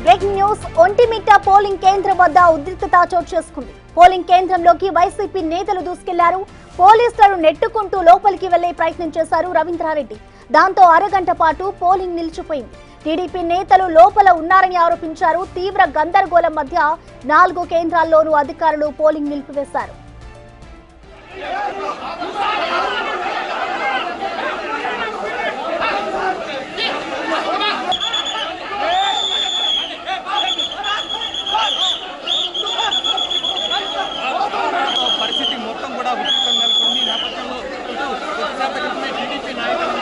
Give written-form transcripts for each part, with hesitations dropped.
Breaking news Vontimitta polling కేంద్రం వద్ద ఉద్రిక్తత చోటు చేసుకుంది. పోలింగ్ కేంద్రంలోకి వైసీపీ నేతలు దూసుకెళ్లారు. పోలీసులను నెట్టుకుంటూ లోపలికి వెళ్లే ప్రయత్నం చేశారు రవీంద్రారెడ్డి. దాంతో అరగంట పాటు పోలింగ్ నిలిచిపోయింది. టీడీపీ నేతలు లోపల ఉన్నారని ఆరోపించారు. తీవ్ర గందరగోళం మధ్య 4 కేంద్రాల్లోనూ అధికారులు పోలింగ్ నిలిపివేశారు. పరిస్థితి మొత్తం కూడా ఉద్రిక్తం నెలకొంది. నేపథ్యంలో టీడీపీ నాయకులు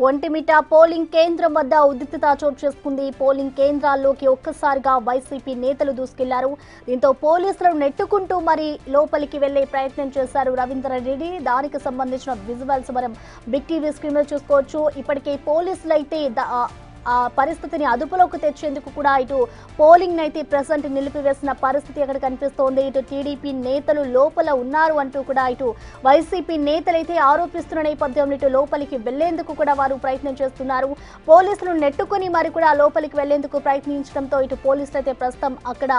ఒంటిమిట్ట పోలింగ్ కేంద్రం వద్ద ఉద్రిక్తత చోటు చేసుకుంది. పోలింగ్ కేంద్రాల్లోకి ఒక్కసారిగా వైసీపీ నేతలు దూసుకెళ్లారు. దీంతో పోలీసులను నెట్టుకుంటూ మరి లోపలికి వెళ్లే ప్రయత్నం చేశారు రవీంద్రారెడ్డి. దానికి సంబంధించిన విజువల్స్ మనం బిగ్ టీవీ స్క్రీన్ లో చూసుకోవచ్చు. ఇప్పటికే పోలీసులు అయితే ఆ పరిస్థితిని అదుపులోకి తెచ్చేందుకు కూడా ఇటు పోలింగ్ అయితే ప్రెసెంట్ నిలిపివేసిన పరిస్థితి అక్కడ కనిపిస్తోంది. ఇటు టీడీపీ నేతలు లోపల ఉన్నారు అంటూ కూడా ఇటు వైసీపీ నేతలైతే ఆరోపిస్తున్న నేపథ్యంలో ఇటు లోపలికి వెళ్లేందుకు కూడా వారు ప్రయత్నం చేస్తున్నారు. పోలీసులు నెట్టుకుని మరి కూడా లోపలికి వెళ్లేందుకు ప్రయత్నించడంతో ఇటు పోలీసులు అయితే ప్రస్తుతం అక్కడ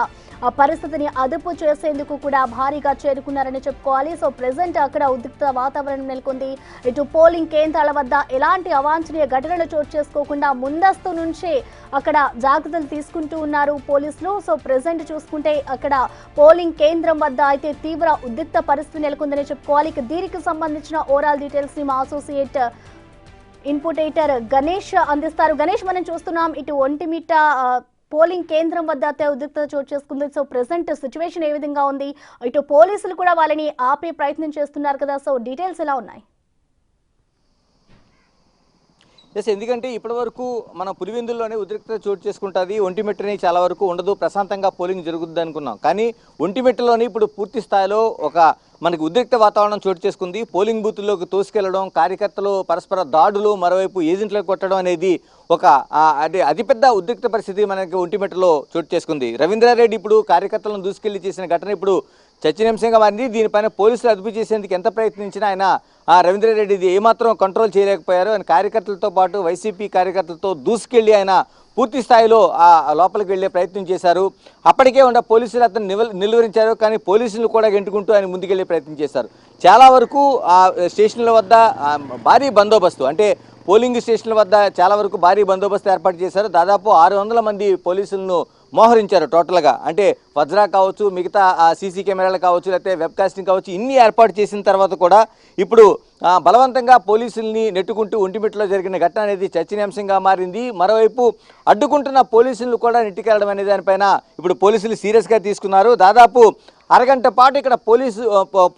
ఆ పరిస్థితిని అదుపు చేసేందుకు కూడా భారీగా చేరుకున్నారని చెప్పుకోవాలి. సో ప్రెసెంట్ అక్కడ ఉద్రిక్త వాతావరణం నెలకొంది. ఇటు పోలింగ్ కేంద్రాల వద్ద ఎలాంటి అవాంఛనీయ ఘటనలు చోటు చేసుకోకుండా ముందస్తు నుంచే అక్కడ జాగ్రత్తలు తీసుకుంటూ ఉన్నారు పోలీసులు. సో ప్రెసెంట్ చూసుకుంటే అక్కడ పోలింగ్ కేంద్రం వద్ద అయితే తీవ్ర ఉద్రిక్త పరిస్థితి నెలకొందని చెప్పుకోవాలి. దీనికి సంబంధించిన ఓవరాల్ డీటెయిల్స్ ని మా అసోసియేట్ ఇన్పుట్ ఎడిటర్ గణేష్ అందిస్తారు. గణేష్, మనం చూస్తున్నాం ఇటు ఒంటిమిట్ట పోలింగ్ కేంద్రం వద్ద ఉద్రిక్తత చోటు చేసుకుంది. సో ప్రెసెంట్ సిచ్యువేషన్ ఏ విధంగా ఉంది? ఇటు పోలీసులు కూడా వాళ్ళని ఆపే ప్రయత్నం చేస్తున్నారు కదా. సో డీటెయిల్స్ ఎలా ఉన్నాయి? ఎందుకంటే ఇప్పటి వరకు మన పులివెందుల్లోనే ఉద్రిక్తత చోటు చేసుకుంటుంది. ఒంటిమిట్టని చాలా వరకు ఉండదు, ప్రశాంతంగా పోలింగ్ జరుగుద్ది అనుకున్నాం. కానీ ఒంటిమిట్టలోని ఇప్పుడు పూర్తి స్థాయిలో మనకి ఉద్రిక్త వాతావరణం చోటు చేసుకుంది. పోలింగ్ బూత్లోకి తోసుకెళ్లడం, కార్యకర్తలు పరస్పర దాడులు, మరోవైపు ఏజెంట్లకు కొట్టడం అనేది అంటే అతిపెద్ద ఉద్రిక్త పరిస్థితి మనకి ఒంటిమిట్టలో చోటు చేసుకుంది. రవీంద్రారెడ్డి ఇప్పుడు కార్యకర్తలను దూసుకెళ్లి చేసిన ఘటన ఇప్పుడు చర్చనీయాంశంగా మారింది. దీనిపైన పోలీసులు అదుపు చేసేందుకు ఎంత ప్రయత్నించినా ఆయన రవీంద్రారెడ్డి ఏమాత్రం కంట్రోల్ చేయలేకపోయారు. ఆయన కార్యకర్తలతో పాటు వైసీపీ కార్యకర్తలతో దూసుకెళ్లి ఆయన పూర్తి స్థాయిలో లోపలికి వెళ్లే ప్రయత్నం చేశారు. అప్పటికే ఉన్న పోలీసులు అతను నిలువరించారు. కానీ పోలీసులు కూడా గెంటుకుంటూ ఆయన ముందుకెళ్లే ప్రయత్నం చేశారు. చాలా వరకు స్టేషన్ల వద్ద భారీ బందోబస్తు, అంటే పోలింగ్ స్టేషన్ల వద్ద చాలా వరకు భారీ బందోబస్తు ఏర్పాటు చేశారు. దాదాపు 600 మంది పోలీసులను మోహరించారు టోటల్గా. అంటే వజ్రా కావచ్చు, మిగతా సీసీ కెమెరాలు కావచ్చు, లేకపోతే వెబ్ కాస్టింగ్ కావచ్చు, ఇన్ని ఏర్పాటు చేసిన తర్వాత కూడా ఇప్పుడు బలవంతంగా పోలీసుల్ని నెట్టుకుంటూ ఒంటిమిట్టలో జరిగిన ఘటన అనేది చర్చనీయాంశంగా మారింది. మరోవైపు అడ్డుకుంటున్న పోలీసులను కూడా నెట్టుకెళ్లడం అనే దానిపైన ఇప్పుడు పోలీసులు సీరియస్గా తీసుకున్నారు. దాదాపు అరగంట పాటు ఇక్కడ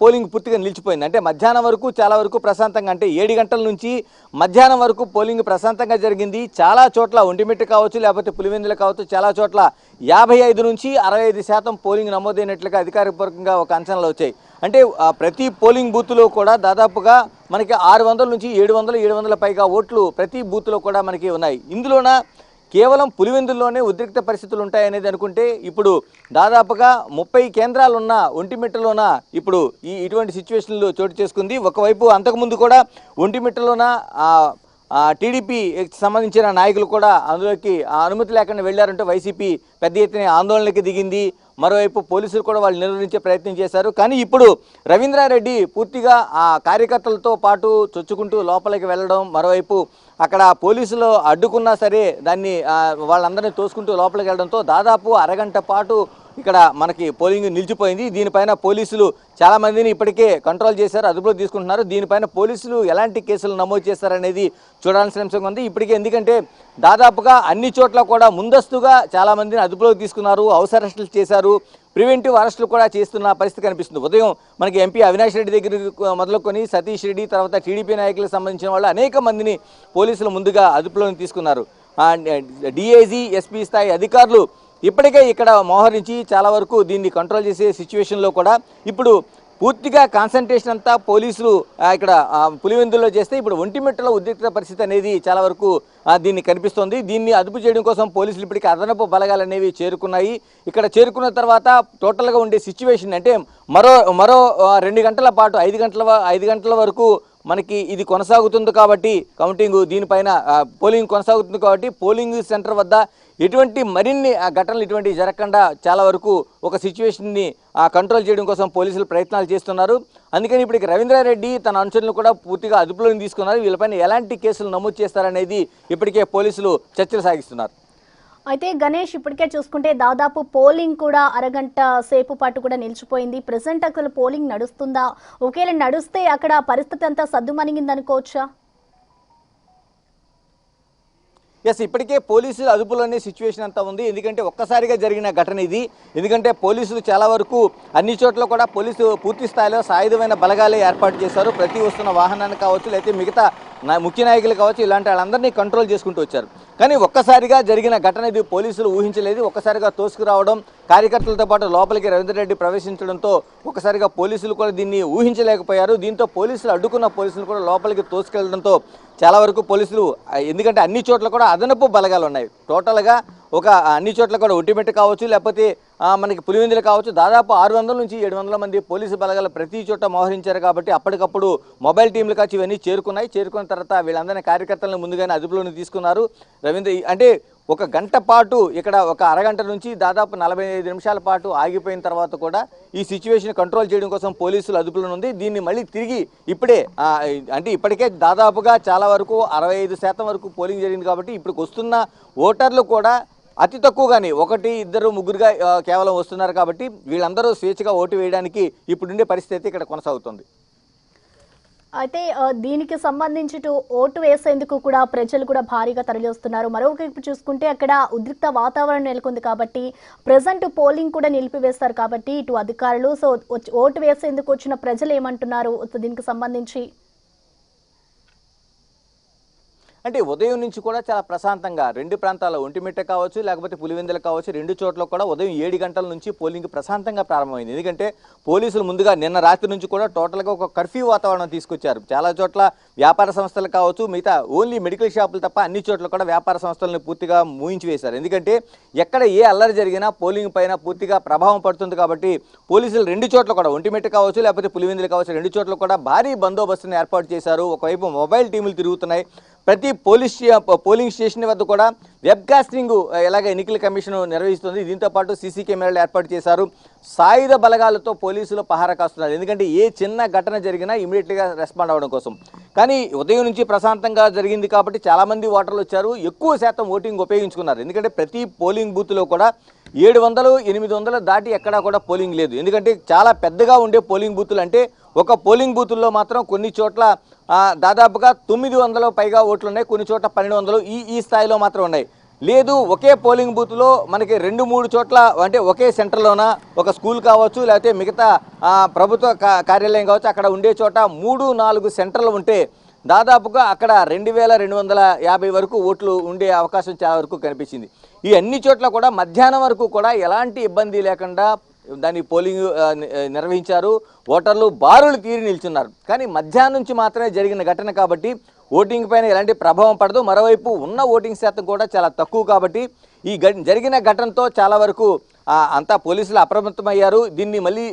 పోలింగ్ పూర్తిగా నిలిచిపోయింది. అంటే మధ్యాహ్నం వరకు చాలా వరకు ప్రశాంతంగా, అంటే 7 గంటల నుంచి మధ్యాహ్నం వరకు పోలింగ్ ప్రశాంతంగా జరిగింది. చాలా చోట్ల ఒంటిమిట్ట కావచ్చు, లేకపోతే పులివెందులు కావచ్చు, చాలా చోట్ల 55 నుంచి 65% పోలింగ్ నమోదైనట్లుగా అధికారపూర్వకంగా ఒక అంచనాలు వచ్చాయి. అంటే ప్రతి పోలింగ్ బూత్లో కూడా దాదాపుగా మనకి 600 నుంచి 700 పైగా ఓట్లు ప్రతి బూత్లో కూడా మనకి ఉన్నాయి. ఇందులోన కేవలం పులివెందుల్లోనే ఉద్రిక్త పరిస్థితులు ఉంటాయనేది అనుకుంటే ఇప్పుడు దాదాపుగా 30 కేంద్రాలు ఉన్న ఒంటిమిట్టలోన ఇప్పుడు ఇటువంటి సిచ్యువేషన్లు చోటు చేసుకుంది. ఒకవైపు అంతకుముందు కూడా ఒంటిమిట్టలోన టీడీపీ సంబంధించిన నాయకులు కూడా అందులోకి అనుమతి లేకుండా వెళ్లారంటూ వైసీపీ పెద్ద ఎత్తున ఆందోళనకి దిగింది. మరోవైపు పోలీసులు కూడా వాళ్ళు నిర్వహించే ప్రయత్నం చేశారు. కానీ ఇప్పుడు రవీంద్రారెడ్డి పూర్తిగా ఆ కార్యకర్తలతో పాటు చొచ్చుకుంటూ లోపలికి వెళ్ళడం, మరోవైపు అక్కడ పోలీసులు అడ్డుకున్నా సరే దాన్ని వాళ్ళందరినీ తోసుకుంటూ లోపలికి వెళ్ళడంతో దాదాపు అరగంట పాటు ఇక్కడ మనకి పోలింగ్ నిలిచిపోయింది. దీనిపైన పోలీసులు చాలా మందిని ఇప్పటికే కంట్రోల్ చేశారు, అదుపులో తీసుకుంటున్నారు. దీనిపైన పోలీసులు ఎలాంటి కేసులు నమోదు చేస్తారనేది చూడాల్సిన అంశంగా ఉంది ఇప్పటికే. ఎందుకంటే దాదాపుగా అన్ని చోట్ల కూడా ముందస్తుగా చాలా మందిని అదుపులోకి తీసుకున్నారు, హౌస్ అరెస్టులు చేశారు, ప్రివెంటివ్ అరెస్టులు కూడా చేస్తున్న పరిస్థితి కనిపిస్తుంది. ఉదయం మనకి ఎంపీ అవినాష్ రెడ్డి దగ్గర మొదలుకొని సతీష్ రెడ్డి, తర్వాత టీడీపీ నాయకులకు సంబంధించిన వాళ్ళు అనేక మందిని పోలీసులు ముందుగా అదుపులోకి తీసుకున్నారు. డిఐజీ, ఎస్పీ స్థాయి అధికారులు ఇప్పటికే ఇక్కడ మోహరించి చాలా వరకు దీన్ని కంట్రోల్ చేసే సిచ్యువేషన్లో కూడా ఇప్పుడు పూర్తిగా కాన్సన్ట్రేషన్ అంతా పోలీసులు ఇక్కడ పులివెందుల్లో చేస్తే ఇప్పుడు ఒంటిమిట్టలో ఉద్రిక్త పరిస్థితి అనేది చాలా వరకు దీన్ని కనిపిస్తోంది. దీన్ని అదుపు చేయడం కోసం పోలీసులు ఇప్పటికీ అదనపు బలగాలు అనేవి చేరుకున్నాయి. ఇక్కడ చేరుకున్న తర్వాత టోటల్గా ఉండే సిచ్యువేషన్ అంటే మరో 2 గంటల పాటు 5 గంటల వరకు మనకి ఇది కొనసాగుతుంది కాబట్టి కౌంటింగ్ దీనిపైన పోలింగ్ కొనసాగుతుంది కాబట్టి పోలింగ్ సెంటర్ వద్ద ఎటువంటి మరిన్ని ఘటనలు ఇటువంటివి జరగకుండా చాలా వరకు ఒక సిచ్యువేషన్ని కంట్రోల్ చేయడం కోసం పోలీసులు ప్రయత్నాలు చేస్తున్నారు. అందుకని ఇప్పటికి రవీంద్రారెడ్డి తన అనుచరులను కూడా పూర్తిగా అదుపులోకి తీసుకున్నారు. వీళ్ళపైన ఎలాంటి కేసులు నమోదు చేస్తారనేది ఇప్పటికే పోలీసులు చర్చలు సాగిస్తున్నారు. అయితే గణేష్, ఇప్పటికే చూసుకుంటే దాదాపు పోలింగ్ కూడా అరగంట సేపు పాటు కూడా నిలిచిపోయింది. ప్రెసెంట్ అసలు పోలింగ్ నడుస్తుందా? ఒకవేళ నడుస్తే అక్కడ పరిస్థితి అంతా సద్దుమణిగింది అనుకోవచ్చా? ఇప్పటికే పోలీసులు అదుపులోనే సిచ్యువేషన్ అంతా ఉంది. ఎందుకంటే ఒక్కసారిగా జరిగిన ఘటన ఇది. ఎందుకంటే పోలీసులు చాలా వరకు అన్ని చోట్ల కూడా పోలీసు పూర్తి స్థాయిలో సాయుధమైన బలగాలే ఏర్పాటు చేశారు. ప్రతి వస్తున్న వాహనాన్ని కావచ్చు, లేకపోతే మిగతా ముఖ్య నాయకులు కావచ్చు, ఇలాంటి వాళ్ళందరినీ కంట్రోల్ చేసుకుంటూ వచ్చారు. కానీ ఒక్కసారిగా జరిగిన ఘటన ఇది పోలీసులు ఊహించలేదు. ఒక్కసారిగా తోసుకురావడం, కార్యకర్తలతో పాటు లోపలికి రవీంద్రరెడ్డి ప్రవేశించడంతో ఒక్కసారిగా పోలీసులు కూడా దీన్ని ఊహించలేకపోయారు. దీంతో పోలీసులు అడ్డుకున్న పోలీసులు కూడా లోపలికి తోసుకెళ్లడంతో చాలా వరకు పోలీసులు, ఎందుకంటే అన్ని చోట్ల కూడా అదనపు బలగాలు ఉన్నాయి. టోటల్గా అన్ని చోట్ల కూడా ఒంటిమిట్ట కావచ్చు, లేకపోతే మనకి పులివెందులు కావచ్చు, దాదాపు 600 నుంచి 700 మంది పోలీసు బలగాలు ప్రతి చోట మోహరించారు. కాబట్టి అప్పటికప్పుడు మొబైల్ టీంలు కావచ్చు ఇవన్నీ చేరుకున్న తర్వాత వీళ్ళందరినీ కార్యకర్తలను ముందుగానే అదుపులోకి తీసుకున్నారు. అంటే 1 గంట పాటు ఇక్కడ 1 అరగంట నుంచి దాదాపు 45 నిమిషాల పాటు ఆగిపోయిన తర్వాత కూడా ఈ సిచ్యువేషన్ కంట్రోల్ చేయడం కోసం పోలీసులు అదుపులో ఉంది. దీన్ని మళ్ళీ తిరిగి ఇప్పటికే దాదాపుగా చాలా వరకు 65% వరకు పోలింగ్ జరిగింది. కాబట్టి ఇప్పుడు వస్తున్న ఓటర్లు కూడా అతి తక్కువగానే 1, 2, 3గా కేవలం వస్తున్నారు. కాబట్టి వీళ్ళందరూ స్వేచ్ఛగా ఓటు వేయడానికి ఇప్పుడుండే పరిస్థితి ఇక్కడ కొనసాగుతుంది. అయితే దీనికి సంబంధించి ఓటు వేసేందుకు కూడా ప్రజలు కూడా భారీగా తరలి వస్తున్నారు. మరొకవైపు చూసుకుంటే అక్కడ ఉద్రిక్త వాతావరణం నెలకొంది కాబట్టి ప్రెజెంట్ పోలింగ్ కూడా నిలిపివేస్తారు. కాబట్టి ఇటు అధికారులు ఓటు వేసేందుకు వచ్చిన ప్రజలు ఏమంటున్నారు దీనికి సంబంధించి? అంటే ఉదయం నుంచి కూడా చాలా ప్రశాంతంగా 2 ప్రాంతాల్లో ఒంటిమిట్ట కావచ్చు, లేకపోతే పులివెందులు కావచ్చు, 2 చోట్ల కూడా ఉదయం 7 గంటల నుంచి పోలింగ్ ప్రశాంతంగా ప్రారంభమైంది. ఎందుకంటే పోలీసులు ముందుగా నిన్న రాత్రి నుంచి కూడా టోటల్గా ఒక కర్ఫ్యూ వాతావరణం తీసుకొచ్చారు. చాలా చోట్ల వ్యాపార సంస్థలు కావచ్చు, మిగతా ఓన్లీ మెడికల్ షాపులు తప్ప అన్ని చోట్ల కూడా వ్యాపార సంస్థలను పూర్తిగా మూయించి వేశారు. ఎందుకంటే ఎక్కడ ఏ అల్లరి జరిగినా పోలింగ్ పైన పూర్తిగా ప్రభావం పడుతుంది. కాబట్టి పోలీసులు 2 చోట్ల కూడా ఒంటిమిట్ట కావచ్చు, లేకపోతే పులివెందులు కావచ్చు, 2 చోట్ల కూడా భారీ బందోబస్తును ఏర్పాటు చేశారు. ఒకవైపు మొబైల్ టీములు తిరుగుతున్నాయి. ప్రతి పోలింగ్ స్టేషన్ వద్ద కూడా వెబ్కాస్టింగ్ ఎలాగ ఎన్నికల కమిషన్ నిర్వహిస్తుంది. దీంతో పాటు సీసీ కెమెరాలు ఏర్పాటు చేశారు. సాయుధ బలగాలతో పోలీసులు పహారా కాస్తున్నారు. ఎందుకంటే ఏ చిన్న ఘటన జరిగినా ఇమీడియట్గా రెస్పాండ్ అవ్వడం కోసం. కానీ ఉదయం నుంచి ప్రశాంతంగా జరిగింది కాబట్టి చాలామంది ఓటర్లు వచ్చారు. ఎక్కువ శాతం ఓటింగ్ ఉపయోగించుకున్నారు. ఎందుకంటే ప్రతి పోలింగ్ బూత్లో కూడా 700, 800 దాటి ఎక్కడా కూడా పోలింగ్ లేదు. ఎందుకంటే చాలా పెద్దగా ఉండే పోలింగ్ బూతులు, అంటే ఒక పోలింగ్ బూతుల్లో మాత్రం కొన్ని చోట్ల దాదాపుగా 900 పైగా ఓట్లు ఉన్నాయి, కొన్ని చోట్ల 1200 ఈ స్థాయిలో మాత్రం ఉన్నాయి. లేదు ఒకే పోలింగ్ బూత్లో మనకి 2-3 చోట్ల, అంటే ఒకే సెంటర్లోన ఒక స్కూల్ కావచ్చు, లేకపోతే మిగతా ప్రభుత్వ కార్యాలయం కావచ్చు, అక్కడ ఉండే చోట 3-4 సెంటర్లు ఉంటే దాదాపుగా అక్కడ 2250 వరకు ఓట్లు ఉండే అవకాశం చాలా వరకు కనిపించింది. ఈ అన్ని చోట్ల కూడా మధ్యాహ్నం వరకు కూడా ఎలాంటి ఇబ్బంది లేకుండా దాని పోలింగ్ నిర్వహించారు. ఓటర్లు బారులు తీరి నిల్చున్నారు. కానీ మధ్యాహ్నం నుంచి మాత్రమే జరిగిన ఘటన కాబట్టి ఓటింగ్ పైన ఎలాంటి ప్రభావం పడదు. మరోవైపు ఉన్న ఓటింగ్ శాతం కూడా చాలా తక్కువ. కాబట్టి ఈ జరిగిన ఘటనతో చాలా వరకు అంతా పోలీసులు అప్రమత్తమయ్యారు. దీన్ని మళ్ళీ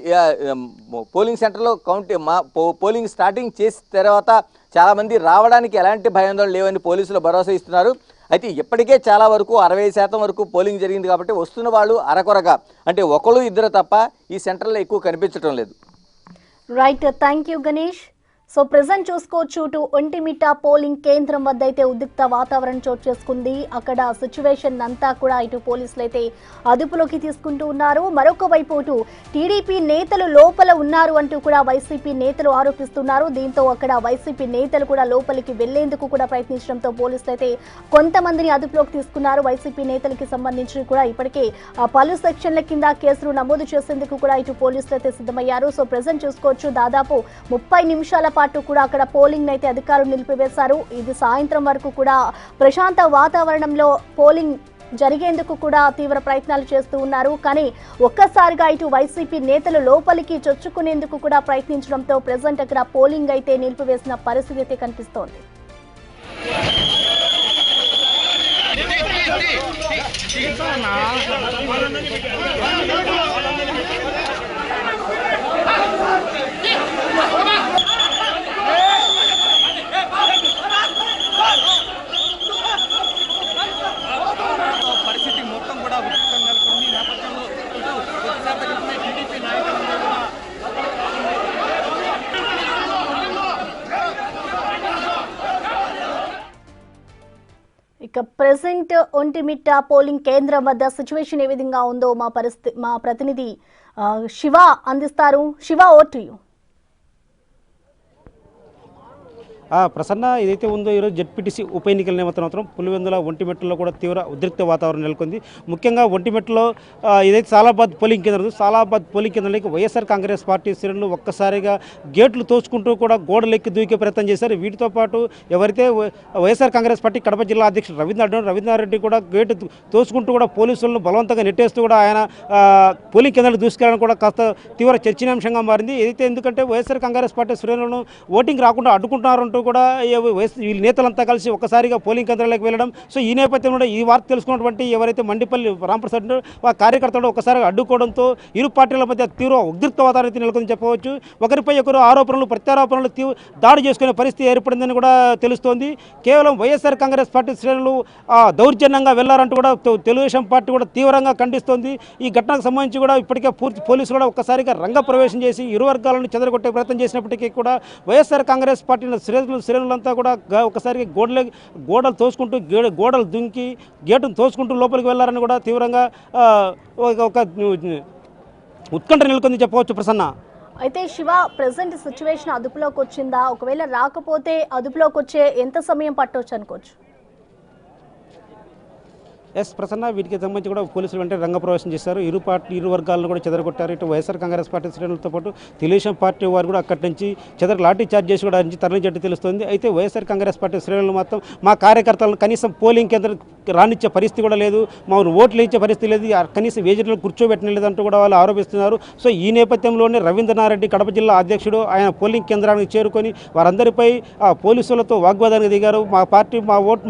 పోలింగ్ సెంటర్లో పోలింగ్ స్టార్టింగ్ చేసిన తర్వాత చాలామంది రావడానికి ఎలాంటి భయాందోళన లేవని పోలీసులు భరోసా ఇస్తున్నారు. అయితే ఇప్పటికే చాలా వరకు 60% వరకు పోలింగ్ జరిగింది. కాబట్టి వస్తున్న వాళ్ళు అరకొరగా, అంటే 1-2 తప్ప ఈ సెంటర్లో ఎక్కువ కనిపించడం లేదు. Right, thank you Ganesh. So present చూసుకోవచ్చు, ఒంటిమిట్ట పోలింగ్ కేంద్రం వద్ద అయితే ఉద్రిక్త వాతావరణం చోటు చేసుకుంది. అక్కడ సిచ్యువేషన్ అంతా కూడా ఇటు పోలీసులు అయితే అదుపులోకి తీసుకుంటూ ఉన్నారు. మరొక వైపు ఇటు టీడీపీ నేతలు లోపల ఉన్నారు అంటూ కూడా వైసీపీ నేతలు ఆరోపిస్తున్నారు. దీంతో అక్కడ వైసీపీ నేతలు కూడా లోపలికి వెళ్లేందుకు కూడా ప్రయత్నించడంతో పోలీసులు అయితే కొంతమందిని అదుపులోకి తీసుకున్నారు. వైసీపీ నేతలకి సంబంధించి కూడా ఇప్పటికే పలు సెక్షన్ల కింద కేసులు నమోదు చేసేందుకు కూడా ఇటు పోలీసులు అయితే సిద్ధమయ్యారు. సో ప్రెజెంట్ చూసుకోవచ్చు, దాదాపు 30 నిమిషాల పాటు కూడా అక్కడ పోలింగ్ అయితే అధికారులు నిలిపివేశారు. ఇది సాయంత్రం వరకు కూడా ప్రశాంత వాతావరణంలో పోలింగ్ జరిగేందుకు కూడా తీవ్ర ప్రయత్నాలు చేస్తూ ఉన్నారు. కానీ ఒక్కసారిగా ఇటు వైసీపీ నేతలు లోపలికి చొచ్చుకునేందుకు కూడా ప్రయత్నించడంతో ప్రెజెంట్ అక్కడ పోలింగ్ అయితే నిలిపివేసిన పరిస్థితి అయితే కనిపిస్తోంది. పరిస్థితి మొత్తం కూడా ఉద్రిక్తంగా నెలకొంది. ఈ నేపథ్యంలో టీడీపీ నాయకులందరూ కూడా ఇక ప్రెసెంట్ ఒంటిమిట్ట పోలింగ్ కేంద్రం వద్ద సిచ్యువేషన్ ఏ విధంగా ఉందో మా ప్రతినిధి శివ అందిస్తారు. Shiva, over to you. Prasanna ఏదైతే ఉందో ఈరోజు జెడ్పీటీసీ ఉప ఎన్నికల నిమిత్తం పులివెందుల ఒంటిమిట్టలో కూడా తీవ్ర ఉద్రిక్త వాతావరణం నెలకొంది. ముఖ్యంగా ఒంటిమిట్టలో ఏదైతే సాలాబాద్ పోలింగ్ కేంద్రం ఉందో సాలాబాద్ పోలింగ్ కేంద్రంలోకి వైఎస్ఆర్ కాంగ్రెస్ పార్టీ శ్రేణులు ఒక్కసారిగా గేట్లు తోచుకుంటూ కూడా గోడలెక్కి దూకే ప్రయత్నం చేశారు. వీటితో పాటు ఎవరైతే వైఎస్ఆర్ కాంగ్రెస్ పార్టీ కడప జిల్లా అధ్యక్షుడు రవీంద్రారెడ్డి కూడా గేటు తోచుకుంటూ కూడా పోలీసులను బలవంతంగా నెట్టేస్తూ కూడా ఆయన పోలింగ్ కేంద్రానికి దూసుకెళ్ళడం కూడా కాస్త తీవ్ర చర్చనీయాంశంగా మారింది. ఏదైతే ఎందుకంటే వైఎస్ఆర్ కాంగ్రెస్ పార్టీ శ్రేణులను ఓటింగ్ రాకుండా అడ్డుకుంటున్నారంటూ కూడా వీళ్ళ నేతలంతా కలిసి ఒక్కసారిగా పోలింగ్ కేంద్రాలకు వెళ్ళడం. సో ఈ నేపథ్యంలో ఈ వార్త తెలుసుకున్నటువంటి ఎవరైతే మండిపల్లి రామప్రసాద్ ఆ కార్యకర్తలు ఒక్కసారిగా అడ్డుకోవడంతో ఇరు పార్టీల మధ్య తీవ్ర ఉద్రిక్త వాతావరణం నెలకొందని చెప్పవచ్చు. ఒకరిపై ఒకరు ఆరోపణలు ప్రత్యారోపణలు దాడి చేసుకునే పరిస్థితి ఏర్పడిందని కూడా తెలుస్తోంది. కేవలం వైఎస్ఆర్ కాంగ్రెస్ పార్టీ శ్రేణులు దౌర్జన్యంగా వెళ్లారంటూ కూడా తెలుగుదేశం పార్టీ కూడా తీవ్రంగా ఖండిస్తోంది. ఈ ఘటనకు సంబంధించి కూడా ఇప్పటికే పూర్తి పోలీసులు కూడా ఒక్కసారిగా రంగప్రవేశం చేసి ఇరు వర్గాలను చెదరగొట్టే ప్రయత్నం చేసినప్పటికీ కూడా వైఎస్ఆర్ కాంగ్రెస్ పార్టీ శ్రేణులంతా కూడా ఒకసారి గోడలు తోసుకుంటూ గోడలు దుంకి గేటును తోసుకుంటూ లోపలికి వెళ్లారని కూడా తీవ్రంగా ఒక ఉత్కంఠ నెలకొంది చెప్పవచ్చు. ప్రసన్న, అయితే శివ, ప్రెసెంట్ సిచ్యువేషన్ అదుపులోకి వచ్చిందా? ఒకవేళ రాకపోతే అదుపులోకి వచ్చే ఎంత సమయం పట్టవచ్చు అనుకోవచ్చు? ప్రసన్న, వీటికి సంబంధించి కూడా పోలీసులు వెంటనే రంగప్రవేశం చేశారు. ఇరు వర్గాలను కూడా చెదరగొట్టారు. ఇటు వైఎస్ఆర్ కాంగ్రెస్ పార్టీ శ్రేణులతో పాటు తెలుగుదేశం పార్టీ వారు కూడా అక్కడి నుంచి లాఠీ చార్జ్ చేసి కూడా నుంచి తరలించేట్టు తెలుస్తుంది. అయితే వైఎస్ఆర్ కాంగ్రెస్ పార్టీ శ్రేణులు మాత్రం మా కార్యకర్తలను కనీసం పోలింగ్ కేంద్రం రానిచ్చే పరిస్థితి కూడా లేదు, మాకు ఓట్లు ఇచ్చే పరిస్థితి లేదు, కనీసం వేజెట్లను కూర్చోబెట్టడం లేదంటూ కూడా వాళ్ళు ఆరోపిస్తున్నారు. సో ఈ నేపథ్యంలోనే రవీంద్రనాథ్ రెడ్డి కడప జిల్లా అధ్యక్షుడు ఆయన పోలింగ్ కేంద్రానికి చేరుకొని వారందరిపై పోలీసులతో వాగ్వాదానికి దిగారు.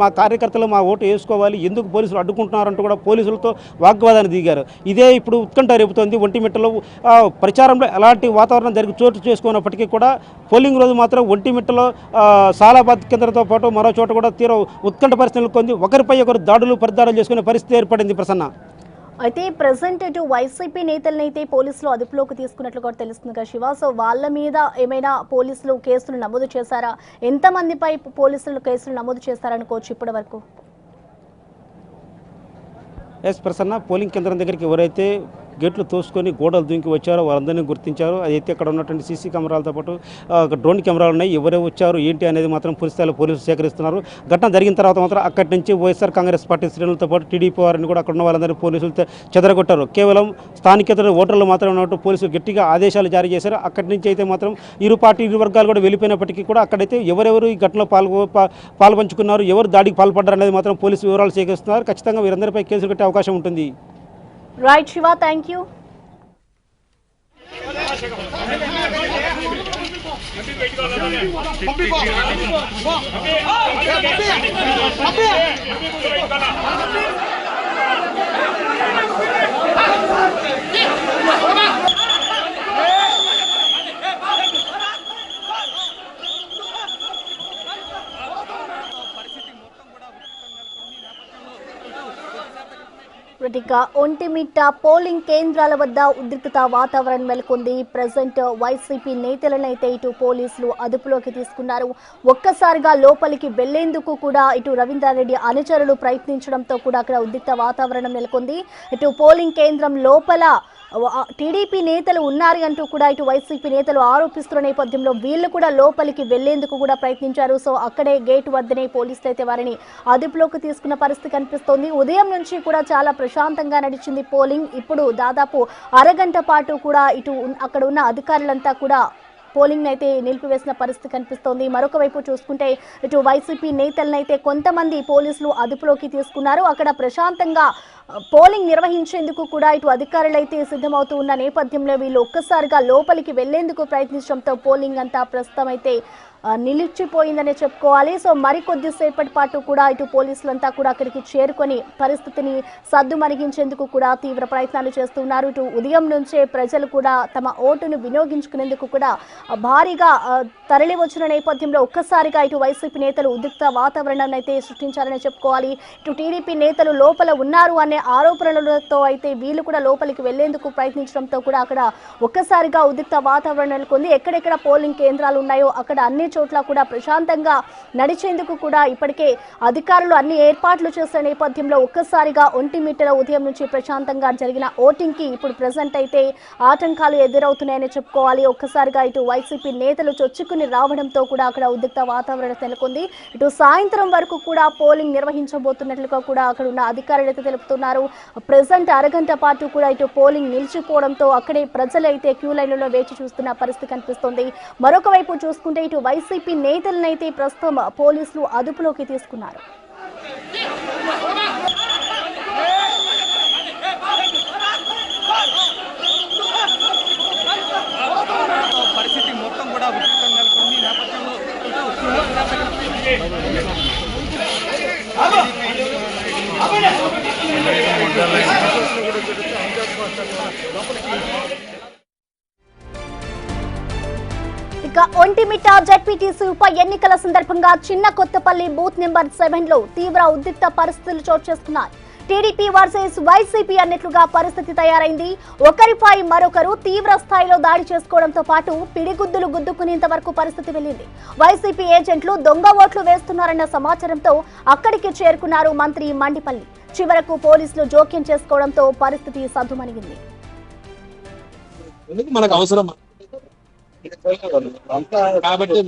మా కార్యకర్తలు మా ఓటు వేసుకోవాలి, ఎందుకు పోలీసులు అడ్డుకుంటున్నారంటూ కూడా పోలీసులతో వాగ్వాదాన్ని దిగారు. ఇదే ఇప్పుడు ఉత్కంఠ రేపుతోంది. ఒంటిమిట్టలో ప్రచారంలో ఎలాంటి వాతావరణం చోటు చేసుకున్నప్పటికీ కూడా పోలింగ్ రోజు మాత్రం ఒంటిమిట్టలో సాలాబాద్ కేంద్రంతో పాటు మరో చోట కూడా తీవ్ర ఉత్కంఠ పరిస్థితి నెలకొంది. ఒకరిపై ఒకరు పరిదాడులు చేసుకునే పరిస్థితి ఏర్పడింది. ప్రసన్న, అయితే ప్రెసెంట్ ఇటు వైసీపీ నేతలను అయితే పోలీసులు అదుపులోకి తీసుకున్నట్లు కూడా తెలుస్తుంది కదా శివ. సో వాళ్ళ మీద ఏమైనా పోలీసులు కేసులు నమోదు చేశారా? ఎంతమందిపై పోలీసులు కేసులు నమోదు చేశారనుకోవచ్చు ఇప్పటి వరకు? ప్రసన్న, పోలింగ్ కేంద్రం దగ్గరికి ఎవరైతే గేట్లు తోసుకొని గోడలు దూకి వచ్చారో వారందరినీ గుర్తించారు. అయితే అక్కడ ఉన్నటువంటి సీసీ కెమెరాలతో పాటు డ్రోన్ కెమెరాలు ఉన్నాయి. ఎవరు వచ్చారు ఏంటి అనేది మాత్రం పూర్తి స్థాయిలో పోలీసులు సేకరిస్తున్నారు. ఘటన జరిగిన తర్వాత మాత్రం అక్కడి నుంచి వైఎస్ఆర్ కాంగ్రెస్ పార్టీ శ్రేణులతో పాటు టీడీపీ వారిని కూడా అక్కడ ఉన్న వాళ్ళందరూ పోలీసులు చెదరగొట్టారు. కేవలం స్థానికేతర ఓటర్లు మాత్రమే ఉన్నట్టు పోలీసులు గట్టిగా ఆదేశాలు జారీ చేశారు. అక్కడి నుంచి అయితే మాత్రం ఇరు వర్గాలు కూడా వెళ్ళిపోయినప్పటికీ కూడా అక్కడైతే ఎవరెవరు ఈ ఘటనలో పాల్పంచుకున్నారు, ఎవరు దాడికి పాల్పడ్డారు అనేది మాత్రం పోలీసు వివరాలు సేకరిస్తున్నారు. ఖచ్చితంగా వీరందరిపై కేసులు కట్టే అవకాశం ఉంటుంది. Right Shiva, thank you. ఇక ఒంటిమిట్ట పోలింగ్ కేంద్రాల వద్ద ఉద్రిక్తత వాతావరణం నెలకొంది. ప్రెసెంట్ వైసీపీ నేతలనైతే ఇటు పోలీసులు అదుపులోకి తీసుకున్నారు. ఒక్కసారిగా లోపలికి వెళ్లేందుకు కూడా ఇటు రవీంద్రారెడ్డి అనుచరులు ప్రయత్నించడంతో కూడా అక్కడ ఉద్రిక్త వాతావరణం నెలకొంది. ఇటు పోలింగ్ కేంద్రం లోపల టీడీపీ నేతలు ఉన్నారు అంటూ కూడా ఇటు వైసీపీ నేతలు ఆరోపిస్తున్న నేపథ్యంలో వీళ్ళు కూడా లోపలికి వెళ్లేందుకు కూడా ప్రయత్నించారు. సో అక్కడే గేటు వద్దనే పోలీసులు అయితే వారిని అదుపులోకి తీసుకున్న పరిస్థితి కనిపిస్తోంది. ఉదయం నుంచి కూడా చాలా ప్రశాంతంగా నడిచింది పోలింగ్. ఇప్పుడు దాదాపు అరగంట పాటు కూడా ఇటు అక్కడ ఉన్న అధికారులంతా కూడా పోలింగ్ అయితే నిలిపివేసిన పరిస్థితి కనిపిస్తోంది. మరొక వైపు చూసుకుంటే ఇటు వైసీపీ నేతలనైతే కొంతమంది పోలీసులు అదుపులోకి తీసుకున్నారు. అక్కడ ప్రశాంతంగా పోలింగ్ నిర్వహించేందుకు కూడా ఇటు అధికారులు అయితే సిద్ధమవుతూ ఉన్న నేపథ్యంలో వీళ్ళు ఒక్కసారిగా లోపలికి వెళ్లేందుకు ప్రయత్నించడంతో పోలింగ్ అంతా ప్రస్తుతం అయితే నిలిచిపోయిందనే చెప్పుకోవాలి. సో మరికొద్దిసేపటి పాటు కూడా ఇటు పోలీసులంతా కూడా అక్కడికి చేరుకొని పరిస్థితిని సద్దుమణిగించేందుకు కూడా తీవ్ర ప్రయత్నాలు చేస్తున్నారు. ఇటు ఉదయం నుంచే ప్రజలు కూడా తమ ఓటును వినియోగించుకునేందుకు కూడా భారీగా తరలి వచ్చిన నేపథ్యంలో ఒక్కసారిగా ఇటు వైసీపీ నేతలు ఉద్రిక్త వాతావరణాన్ని అయితే సృష్టించారని చెప్పుకోవాలి. ఇటు టీడీపీ నేతలు లోపల ఉన్నారు అనే ఆరోపణలతో అయితే వీళ్ళు కూడా లోపలికి వెళ్లేందుకు ప్రయత్నించడంతో కూడా అక్కడ ఒక్కసారిగా ఉద్రిక్త వాతావరణం నెలకొంది. ఎక్కడెక్కడ పోలింగ్ కేంద్రాలు ఉన్నాయో అక్కడ అన్ని చోట్ల కూడా ప్రశాంతంగా నడిచేందుకు కూడా ఇప్పటికే అధికారులు అన్ని ఏర్పాట్లు చేసిన నేపథ్యంలో ఒక్కసారిగా ఒంటిమిట్టలో ఉదయం నుంచి ప్రశాంతంగా జరిగిన ఓటింగ్ కి ఇప్పుడు ప్రెసెంట్ అయితే ఆటంకాలు ఎదురవుతున్నాయని చెప్పుకోవాలి. ఒక్కసారిగా ఇటు వైసీపీ నేతలు చొచ్చుకుని రావడంతో కూడా అక్కడ ఉద్రిక్త వాతావరణం నెలకొంది. ఇటు సాయంత్రం వరకు కూడా పోలింగ్ నిర్వహించబోతున్నట్లుగా కూడా అక్కడ ఉన్న అధికారులు అయితే తెలుపుతున్నారు. ప్రెసెంట్ అరగంట పాటు కూడా ఇటు పోలింగ్ నిలిచిపోవడంతో అక్కడే ప్రజలైతే క్యూ లైన్లలో వేచి చూస్తున్న పరిస్థితి కనిపిస్తోంది. మరొక వైపు చూసుకుంటే ఇటు వైసీపీ నేతలనైతే ప్రస్తుతం పోలీసులు అదుపులోకి తీసుకున్నారు. పరిస్థితి మొత్తం కూడా ఉద్రిక్తంగా నెలకొంది. ఈ నేపథ్యంలో ఇక ఒంటిమిట్ట జెడ్పీటీసీ ఉప ఎన్నికల సందర్భంగా చిన్న కొత్తపల్లి బూత్ నెంబర్ 7లో తీవ్ర ఉద్రిక్త పరిస్థితులు చోటు చేసుకున్నాయి. టీడీపీ వర్సెస్ వైసీపీ అన్నట్లుగా పరిస్థితి తయారైంది. ఒకరిపై మరొకరు తీవ్ర స్థాయిలో దాడి చేసుకోవడంతో పాటు పిడిగుద్దులు గుద్దుకునేంత వరకు పరిస్థితి వెళ్ళింది. వైసీపీ ఏజెంట్లు దొంగ ఓట్లు వేస్తున్నారన్న సమాచారంతో అక్కడికి చేరుకున్నారు మంత్రి మండిపల్లి. చివరకు పోలీసులు జోక్యం చేసుకోవడంతో పరిస్థితి సద్దుమణిగింది. మనకు అవసరం కాబట్టి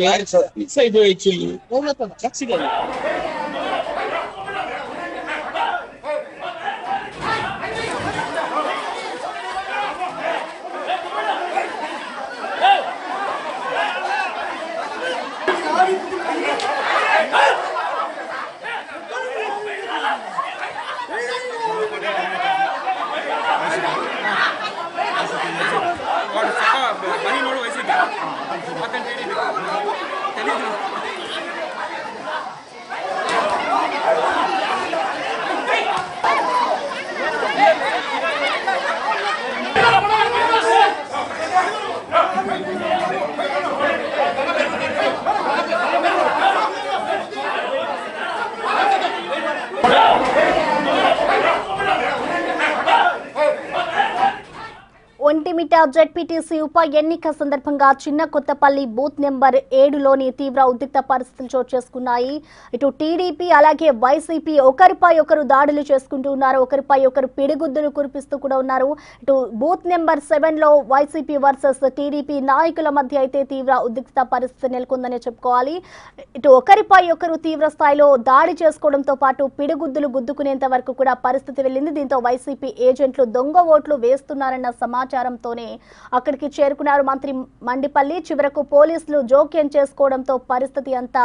ఒంటిమిట్ట జెడ్పీటీసీ ఉప ఎన్నిక సందర్భంగా చిన్న కొత్తపల్లి బూత్ నెంబర్ 7లోని తీవ్ర ఉద్రిక్త పరిస్థితులు చోటు చేసుకున్నాయి. ఇటు టీడీపీ అలాగే వైసీపీ ఒకరిపై ఒకరు దాడులు చేసుకుంటూ ఉన్నారు. ఒకరిపై ఒకరు పిడిగుద్దులు కురిపిస్తూ కూడా ఉన్నారు. ఇటు బూత్ నెంబర్ 7లో వైసీపీ వర్సెస్ టీడీపీ నాయకుల మధ్య అయితే తీవ్ర ఉద్రిక్త పరిస్థితి నెలకొందని చెప్పుకోవాలి. ఇటు ఒకరిపై ఒకరు తీవ్ర స్థాయిలో దాడి చేసుకోవడంతో పాటు పిడిగుద్దులు గుద్దుకునేంత వరకు కూడా పరిస్థితి వెళ్ళింది. దీంతో వైసీపీ ఏజెంట్లు దొంగ ఓట్లు వేస్తున్నారన్న సమాచారంతోనే అక్కడికి చేరుకున్నారు మంత్రి మండిపల్లి. చివరకు పోలీసులు జోక్యం చేసుకోవడంతో పరిస్థితి అంతా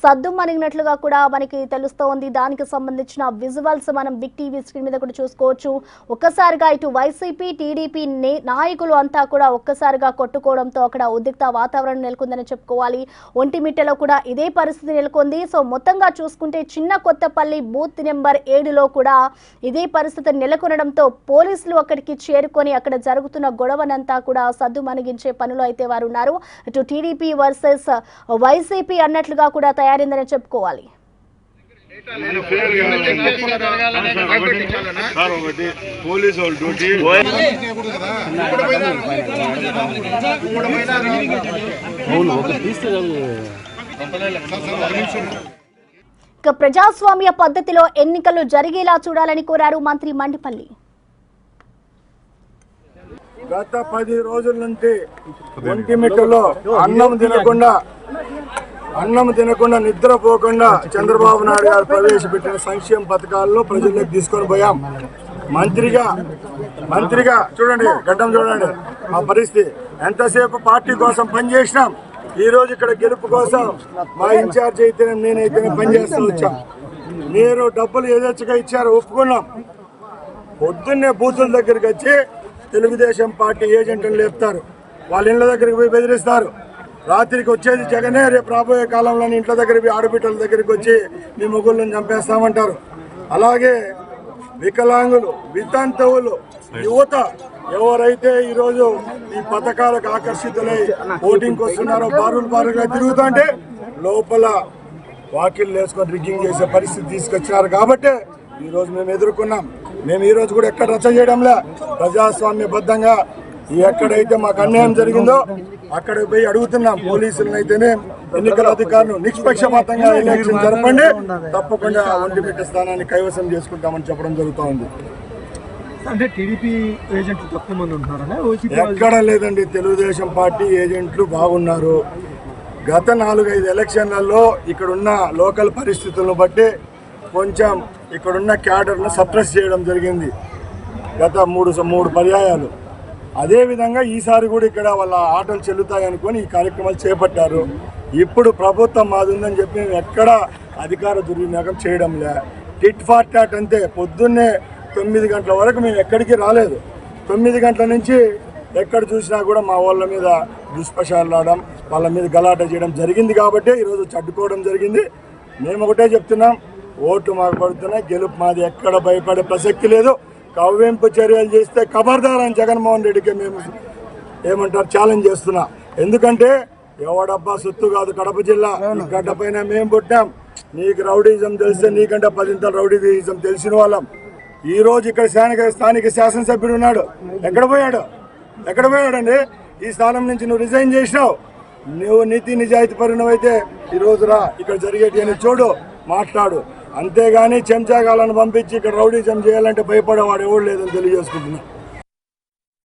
సద్దుమణిగినట్లుగా కూడా మనకి తెలుస్తోంది. దానికి సంబంధించిన విజువల్స్ మనం బిగ్ టీవీ స్క్రీన్ మీద కూడా చూసుకోవచ్చు. ఒక్కసారిగా ఇటు వైసీపీ టీడీపీ నాయకులు అంతా కూడా ఒక్కసారిగా కొట్టుకోవడంతో అక్కడ ఉద్రిక్త వాతావరణం నెలకొందని చెప్పుకోవాలి. ఒంటిమిట్టలో కూడా ఇదే పరిస్థితి నెలకొంది. సో మొత్తంగా చూసుకుంటే చిన్న కొత్తపల్లి బూత్ నెంబర్ 7లో కూడా ఇదే పరిస్థితి నెలకొనడంతో పోలీసులు అక్కడికి చేరుకొని అక్కడ జరుగుతున్న గొడవనంతా కూడా సద్దుమణిగించే పనులు అయితే వారు ఉన్నారు. ఇటు టీడీపీ వర్సెస్ వైసీపీ అన్నట్లుగా కూడా తయారైందని చెప్పుకోవాలి. ఇక ప్రజాస్వామ్య పద్ధతిలో ఎన్నికలు జరిగేలా చూడాలని కోరారు మంత్రి మండిపల్లి. గత 10 రోజుల నుంచి ఒంటిమిట్టలో అన్నం తినకుండా నిద్రపోకుండా చంద్రబాబు నాయుడు గారు ప్రవేశపెట్టిన సంక్షేమ పథకాలను ప్రజల్లోకి తీసుకొని పోయాం. మంత్రిగా చూడండి, గడ్డం చూడండి, ఆ పరిస్థితి ఎంతసేపు పార్టీ కోసం పనిచేసినాం. ఈ రోజు ఇక్కడ గెలుపు కోసం మా ఇన్ఛార్జ్ అయితేనే నేనైతేనే పనిచేస్తూ వచ్చాం. మీరు డబ్బులు ఏదెచ్చగా ఇచ్చారో ఒప్పుకున్నాం. పొద్దున్నే బూతుల దగ్గరికి వచ్చి తెలుగుదేశం పార్టీ ఏజెంట్లను లేపుతారు, వాళ్ళ ఇళ్ళ దగ్గరికి పోయి బెదిరిస్తారు. రాత్రికి వచ్చేది జగనే, రేపు రాబోయే కాలంలో ఇంట్ల దగ్గరికి ఆడబిడ్డల దగ్గరికి వచ్చి మీ మొగుళ్ళని చంపేస్తామంటారు. అలాగే వికలాంగులు, వితంతువులు, యువత ఎవరైతే ఈరోజు ఈ పథకాలకు ఆకర్షితులై ఓటింగ్కి వస్తున్నారో బారులుగా తిరుగుతుంటే లోపల వాకిళ్ళు వేసుకొని రిగ్గింగ్ చేసే పరిస్థితి తీసుకొచ్చినారు. కాబట్టి ఈరోజు మేము ఎదుర్కొన్నాం. మేము ఈరోజు కూడా ఎక్కడ రచ్చ చేయడంలే, ప్రజాస్వామ్యబద్ధంగా ఎక్కడైతే మాకు అన్యాయం జరిగిందో అక్కడికి పోయి అడుగుతున్నాం. పోలీసులను అయితేనే, ఎన్నికల అధికారులు నిష్పక్షపాతంగా ఎలక్షన్ జరపండి, తప్పకుండా ఒంటిమిట్ట స్థానాన్ని కైవసం చేసుకుంటామని చెప్పడం జరుగుతూ ఉంది. అంటే టీడీపీ ఏజెంట్లు తక్కువ మంది ఉంటున్నారనే? ఎక్కడ లేదండి, తెలుగుదేశం పార్టీ ఏజెంట్లు బాగున్నారు. గత 4-5 ఎలక్షన్లలో ఇక్కడున్న లోకల్ పరిస్థితులను బట్టి కొంచెం ఇక్కడున్న క్యాడర్ను సప్రెస్ చేయడం జరిగింది గత 3 పర్యాయాలు. అదేవిధంగా ఈసారి కూడా ఇక్కడ వాళ్ళ ఆటలు చెల్లుతాయనుకొని ఈ కార్యక్రమాలు చేపట్టారు. ఇప్పుడు ప్రభుత్వం మాది ఉందని చెప్పి మేము ఎక్కడా అధికార దుర్వినియోగం చేయడంలే. టిట్ ఫార్ టాట్ అంతే. పొద్దున్నే 9 గంటల వరకు మేము ఎక్కడికి రాలేదు. 9 గంటల నుంచి ఎక్కడ చూసినా కూడా మా వాళ్ళ మీద దుష్ప్రచారాడడం, వాళ్ళ మీద గలాట చేయడం జరిగింది. కాబట్టి ఈరోజు అడ్డుకోవడం జరిగింది. మేము ఒకటే చెప్తున్నాం, ఓట్లు మాకు పడుతున్నాయి, గెలుపు మాది. ఎక్కడ భయపడే ప్రసక్తి లేదు. కవ్వింపు చర్యలు చేస్తే ఖబర్దార్ అని జగన్మోహన్ రెడ్డికి మేము ఏమంటారు ఛాలెంజ్ చేస్తున్నా. ఎందుకంటే ఎవడబ్బా సొత్తు కాదు కడప జిల్లా, గడ్డ పైన మేము పుట్టాం. నీకు రౌడీజం తెలిస్తే నీకంటే 10 రౌడీజం తెలిసిన వాళ్ళం. ఈ రోజు ఇక్కడ స్థానిక శాసనసభ్యుడు ఉన్నాడు, ఎక్కడ పోయాడండి? ఈ స్థానం నుంచి నువ్వు రిజైన్ చేసినావు. నువ్వు నీతి నిజాయితీ పరునవైతే ఈరోజు రా, ఇక్కడ జరిగేటి అని చూడు, మాట్లాడు. అంతేగాని చెంచాగాలను పంపించి ఇక్కడ రౌడీజం చేయాలంటే భయపడేవాడు ఎవడు లేదని తెలియజేసుకుంటున్నా.